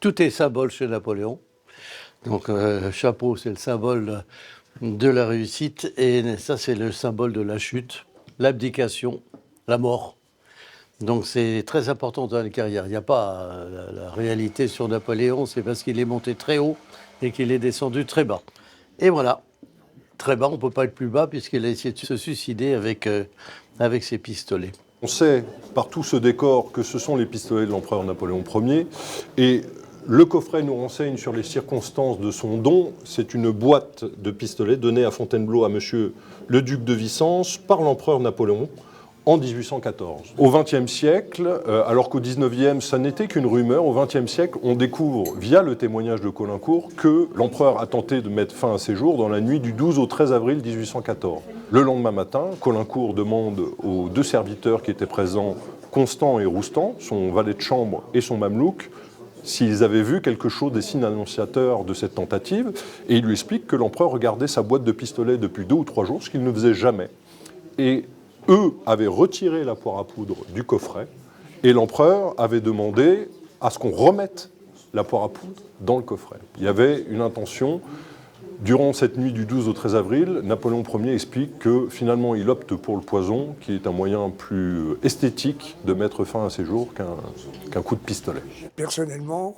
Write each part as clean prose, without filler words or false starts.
Tout est symbole chez Napoléon. Donc, chapeau, c'est le symbole de la réussite. Et ça, c'est le symbole de la chute, l'abdication, la mort. Donc, c'est très important dans la carrière. Il n'y a pas la réalité sur Napoléon, c'est parce qu'il est monté très haut et qu'il est descendu très bas. Et voilà, très bas, on ne peut pas être plus bas puisqu'il a essayé de se suicider avec ses pistolets. On sait par tout ce décor que ce sont les pistolets de l'empereur Napoléon Ier. Et le coffret nous renseigne sur les circonstances de son don. C'est une boîte de pistolets donnée à Fontainebleau à monsieur le duc de Vicence par l'empereur Napoléon en 1814. Au XXe siècle, alors qu'au XIXe, ça n'était qu'une rumeur, au XXe siècle, on découvre, via le témoignage de Caulaincourt, que l'empereur a tenté de mettre fin à ses jours dans la nuit du 12 au 13 avril 1814. Le lendemain matin, Caulaincourt demande aux deux serviteurs qui étaient présents, Constant et Roustan, son valet de chambre et son mamelouk, s'ils avaient vu quelque chose des signes annonciateurs de cette tentative, et il lui explique que l'empereur regardait sa boîte de pistolets depuis 2 ou 3 jours, ce qu'il ne faisait jamais. Et eux avaient retiré la poire à poudre du coffret, et l'empereur avait demandé à ce qu'on remette la poire à poudre dans le coffret. Il y avait une intention. Durant cette nuit du 12 au 13 avril, Napoléon Ier explique que finalement il opte pour le poison, qui est un moyen plus esthétique de mettre fin à ses jours qu'un coup de pistolet. Personnellement,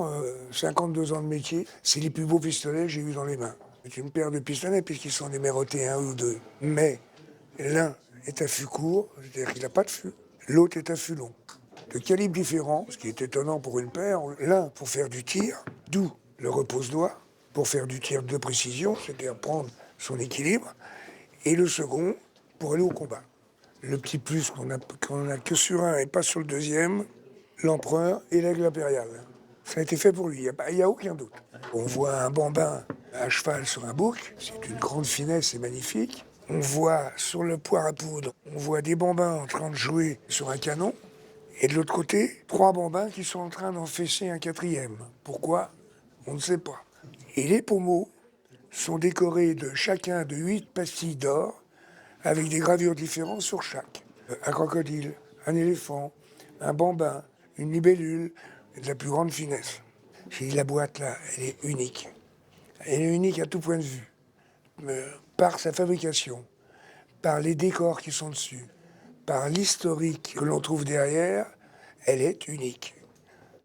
52 ans de métier, c'est les plus beaux pistolets que j'ai eu dans les mains. C'est une paire de pistolets puisqu'ils sont numérotés 1 ou 2. Mais l'un est à fût court, c'est-à-dire qu'il n'a pas de fût. L'autre est à fût long. De calibre différent, ce qui est étonnant pour une paire. L'un pour faire du tir, d'où le repose-doigt, pour faire du tir de précision, c'est-à-dire prendre son équilibre. Et le second, pour aller au combat. Le petit plus qu'on a que sur un et pas sur le deuxième, l'empereur et l'aigle impérial. Ça a été fait pour lui, il n'y a aucun doute. On voit un bambin à cheval sur un bouc, c'est une grande finesse, c'est magnifique. On voit sur le poire à poudre, on voit des bambins en train de jouer sur un canon. Et de l'autre côté, 3 bambins qui sont en train d'enfesser un 4e. Pourquoi? On ne sait pas. Et les pommeaux sont décorés de chacun de 8 pastilles d'or avec des gravures différentes sur chaque. Un crocodile, un éléphant, un bambin, une libellule, de la plus grande finesse. Et la boîte là, elle est unique. Elle est unique à tout point de vue. Par sa fabrication, par les décors qui sont dessus, par l'historique que l'on trouve derrière, elle est unique.